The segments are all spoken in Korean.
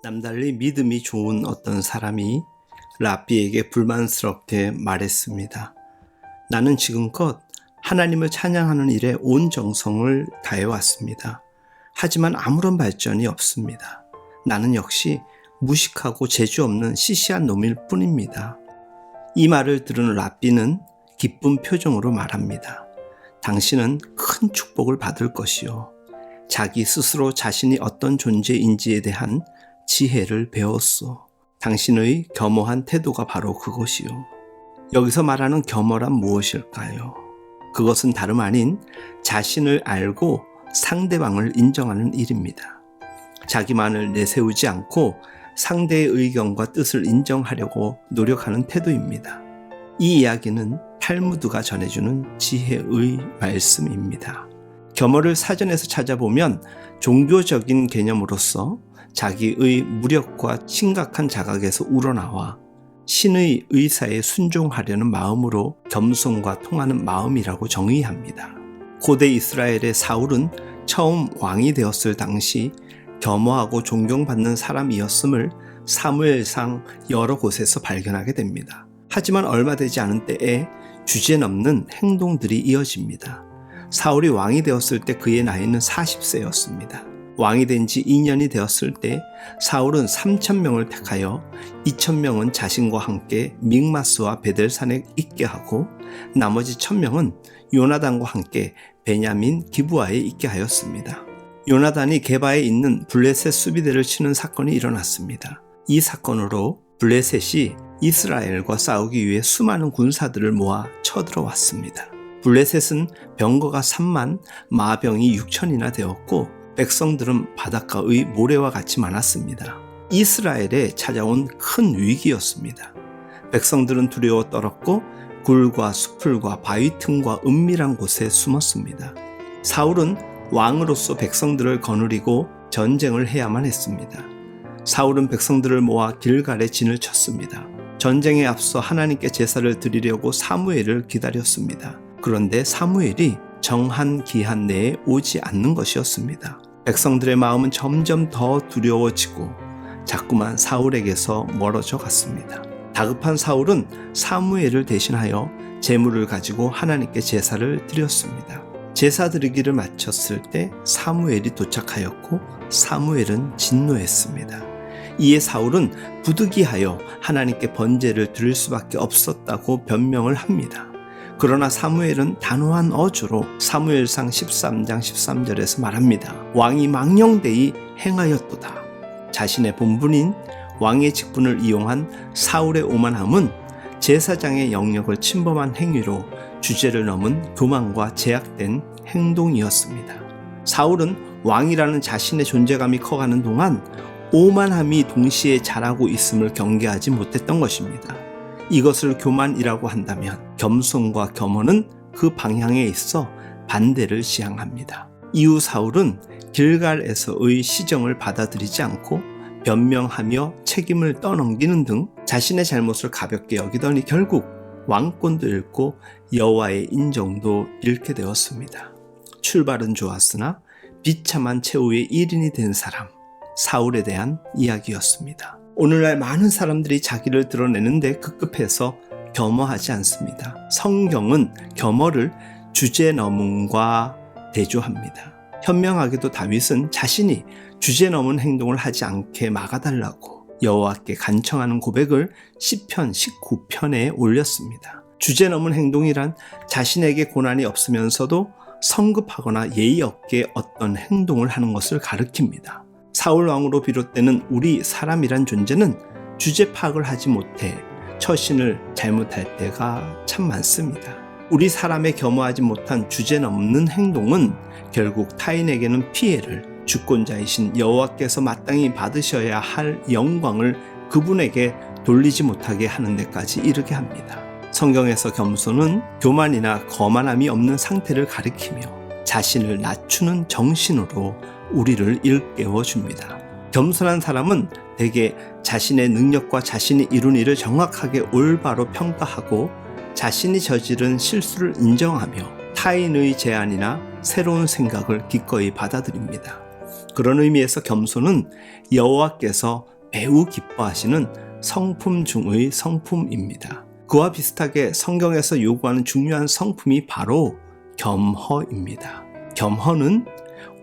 남달리 믿음이 좋은 어떤 사람이 랍비에게 불만스럽게 말했습니다. 나는 지금껏 하나님을 찬양하는 일에 온 정성을 다해왔습니다. 하지만 아무런 발전이 없습니다. 나는 역시 무식하고 재주 없는 시시한 놈일 뿐입니다. 이 말을 들은 랍비는 기쁜 표정으로 말합니다. 당신은 큰 축복을 받을 것이요. 자기 스스로 자신이 어떤 존재인지에 대한 지혜를 배웠소. 당신의 겸허한 태도가 바로 그것이요. 여기서 말하는 겸허란 무엇일까요? 그것은 다름 아닌 자신을 알고 상대방을 인정하는 일입니다. 자기만을 내세우지 않고 상대의 의견과 뜻을 인정하려고 노력하는 태도입니다. 이 이야기는 탈무드가 전해주는 지혜의 말씀입니다. 겸허를 사전에서 찾아보면 종교적인 개념으로서 자기의 무력과 심각한 자각에서 우러나와 신의 의사에 순종하려는 마음으로 겸손과 통하는 마음이라고 정의합니다. 고대 이스라엘의 사울은 처음 왕이 되었을 당시 겸허하고 존경받는 사람이었음을 사무엘상 여러 곳에서 발견하게 됩니다. 하지만 얼마 되지 않은 때에 주제넘는 행동들이 이어집니다. 사울이 왕이 되었을 때 그의 나이는 40세였습니다. 왕이 된 지 2년이 되었을 때 사울은 3,000명을 택하여 2,000명은 자신과 함께 믹마스와 베델산에 있게 하고 나머지 1,000명은 요나단과 함께 베냐민 기브아에 있게 하였습니다. 요나단이 게바에 있는 블레셋 수비대를 치는 사건이 일어났습니다. 이 사건으로 블레셋이 이스라엘과 싸우기 위해 수많은 군사들을 모아 쳐들어왔습니다. 블레셋은 병거가 3만, 마병이 6천이나 되었고 백성들은 바닷가의 모래와 같이 많았습니다. 이스라엘에 찾아온 큰 위기였습니다. 백성들은 두려워 떨었고 굴과 수풀과 바위 틈과 은밀한 곳에 숨었습니다. 사울은 왕으로서 백성들을 거느리고 전쟁을 해야만 했습니다. 사울은 백성들을 모아 길갈에 진을 쳤습니다. 전쟁에 앞서 하나님께 제사를 드리려고 사무엘을 기다렸습니다. 그런데 사무엘이 정한 기한 내에 오지 않는 것이었습니다. 백성들의 마음은 점점 더 두려워지고 자꾸만 사울에게서 멀어져 갔습니다. 다급한 사울은 사무엘을 대신하여 제물을 가지고 하나님께 제사를 드렸습니다. 제사 드리기를 마쳤을 때 사무엘이 도착하였고 사무엘은 진노했습니다. 이에 사울은 부득이하여 하나님께 번제를 드릴 수밖에 없었다고 변명을 합니다. 그러나 사무엘은 단호한 어조로 사무엘상 13장 13절에서 말합니다. 왕이 망령되이 행하였도다. 자신의 본분인 왕의 직분을 이용한 사울의 오만함은 제사장의 영역을 침범한 행위로 주제를 넘은 교만과 제약된 행동이었습니다. 사울은 왕이라는 자신의 존재감이 커가는 동안 오만함이 동시에 자라고 있음을 경계하지 못했던 것입니다. 이것을 교만이라고 한다면 겸손과 겸허는 그 방향에 있어 반대를 지향합니다. 이후 사울은 길갈에서의 시정을 받아들이지 않고 변명하며 책임을 떠넘기는 등 자신의 잘못을 가볍게 여기더니 결국 왕권도 잃고 여호와의 인정도 잃게 되었습니다. 출발은 좋았으나 비참한 최후의 1인이 된 사람, 사울에 대한 이야기였습니다. 오늘날 많은 사람들이 자기를 드러내는데 급급해서 겸허하지 않습니다. 성경은 겸허를 주제넘음과 대조합니다. 현명하게도 다윗은 자신이 주제넘은 행동을 하지 않게 막아달라고 여호와께 간청하는 고백을 시편 19편에 올렸습니다. 주제넘은 행동이란 자신에게 고난이 없으면서도 성급하거나 예의 없게 어떤 행동을 하는 것을 가리킵니다. 사울 왕으로 비롯되는 우리 사람이란 존재는 주제 파악을 하지 못해 처신을 잘못할 때가 참 많습니다. 우리 사람의 겸허하지 못한 주제 넘는 행동은 결국 타인에게는 피해를, 주권자이신 여호와께서 마땅히 받으셔야 할 영광을 그분에게 돌리지 못하게 하는 데까지 이르게 합니다. 성경에서 겸손은 교만이나 거만함이 없는 상태를 가리키며 자신을 낮추는 정신으로 우리를 일깨워 줍니다. 겸손한 사람은 대개 자신의 능력과 자신이 이룬 일을 정확하게 올바로 평가하고 자신이 저지른 실수를 인정하며 타인의 제안이나 새로운 생각을 기꺼이 받아들입니다. 그런 의미에서 겸손은 여호와께서 매우 기뻐하시는 성품 중의 성품입니다. 그와 비슷하게 성경에서 요구하는 중요한 성품이 바로 겸허입니다. 겸허는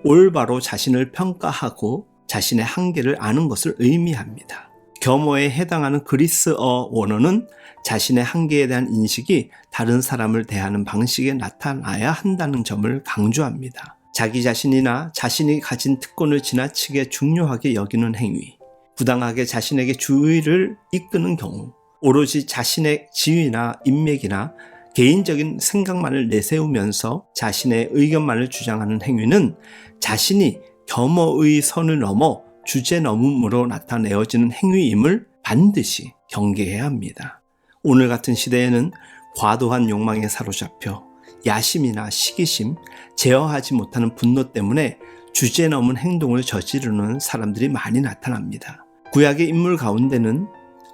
올바로 자신을 평가하고 자신의 한계를 아는 것을 의미합니다. 겸허에 해당하는 그리스어 원어는 자신의 한계에 대한 인식이 다른 사람을 대하는 방식에 나타나야 한다는 점을 강조합니다. 자기 자신이나 자신이 가진 특권을 지나치게 중요하게 여기는 행위, 부당하게 자신에게 주의를 이끄는 경우, 오로지 자신의 지위나 인맥이나 개인적인 생각만을 내세우면서 자신의 의견만을 주장하는 행위는 자신이 겸허의 선을 넘어 주제넘음으로 나타내어지는 행위임을 반드시 경계해야 합니다. 오늘 같은 시대에는 과도한 욕망에 사로잡혀 야심이나 시기심, 제어하지 못하는 분노 때문에 주제넘은 행동을 저지르는 사람들이 많이 나타납니다. 구약의 인물 가운데는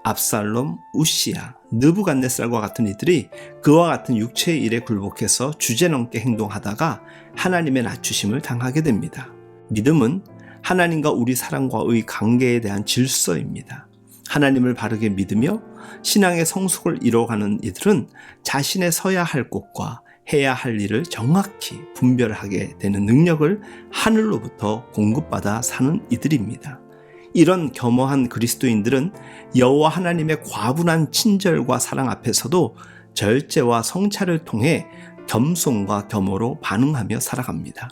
압살롬, 우시야, 느부갓네살과 같은 이들이 그와 같은 육체의 일에 굴복해서 주제넘게 행동하다가 하나님의 낮추심을 당하게 됩니다. 믿음은 하나님과 우리 사람과의 관계에 대한 질서입니다. 하나님을 바르게 믿으며 신앙의 성숙을 이뤄가는 이들은 자신의 서야 할 곳과 해야 할 일을 정확히 분별하게 되는 능력을 하늘로부터 공급받아 사는 이들입니다. 이런 겸허한 그리스도인들은 여호와 하나님의 과분한 친절과 사랑 앞에서도 절제와 성찰을 통해 겸손과 겸허로 반응하며 살아갑니다.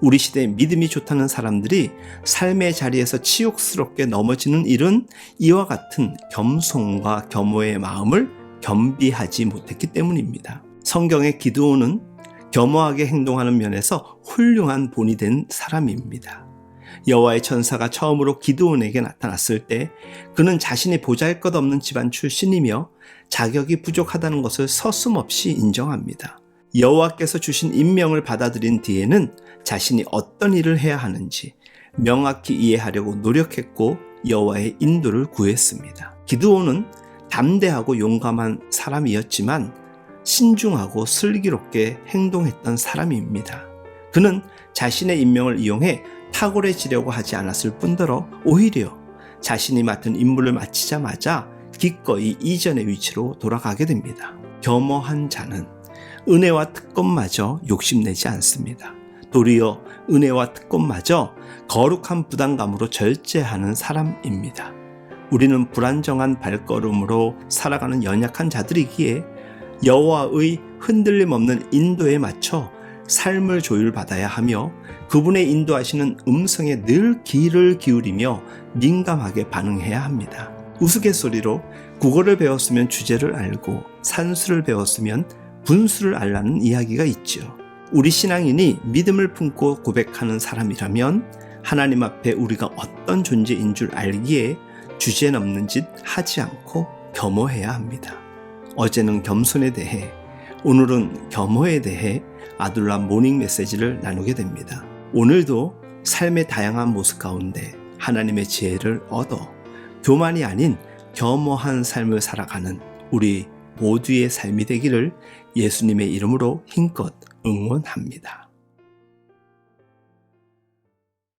우리 시대에 믿음이 좋다는 사람들이 삶의 자리에서 치욕스럽게 넘어지는 일은 이와 같은 겸손과 겸허의 마음을 겸비하지 못했기 때문입니다. 성경의 기드온은 겸허하게 행동하는 면에서 훌륭한 본이 된 사람입니다. 여호와의 천사가 처음으로 기드온에게 나타났을 때 그는 자신이 보잘것없는 집안 출신이며 자격이 부족하다는 것을 서슴없이 인정합니다. 여호와께서 주신 임명을 받아들인 뒤에는 자신이 어떤 일을 해야 하는지 명확히 이해하려고 노력했고 여호와의 인도를 구했습니다. 기드온은 담대하고 용감한 사람이었지만 신중하고 슬기롭게 행동했던 사람입니다. 그는 자신의 임명을 이용해 탁월해지려고 하지 않았을 뿐더러 오히려 자신이 맡은 임무를 마치자마자 기꺼이 이전의 위치로 돌아가게 됩니다. 겸허한 자는 은혜와 특권마저 욕심내지 않습니다. 도리어 은혜와 특권마저 거룩한 부담감으로 절제하는 사람입니다. 우리는 불안정한 발걸음으로 살아가는 연약한 자들이기에 여호와의 흔들림 없는 인도에 맞춰 삶을 조율받아야 하며 그분의 인도하시는 음성에 늘 귀를 기울이며 민감하게 반응해야 합니다. 우스갯소리로 국어를 배웠으면 주제를 알고 산수를 배웠으면 분수를 알라는 이야기가 있죠. 우리 신앙인이 믿음을 품고 고백하는 사람이라면 하나님 앞에 우리가 어떤 존재인 줄 알기에 주제넘는 짓 하지 않고 겸허해야 합니다. 어제는 겸손에 대해, 오늘은 겸허에 대해 아둘람 모닝 메시지를 나누게 됩니다. 오늘도 삶의 다양한 모습 가운데 하나님의 지혜를 얻어 교만이 아닌 겸허한 삶을 살아가는 우리 모두의 삶이 되기를 예수님의 이름으로 힘껏 응원합니다.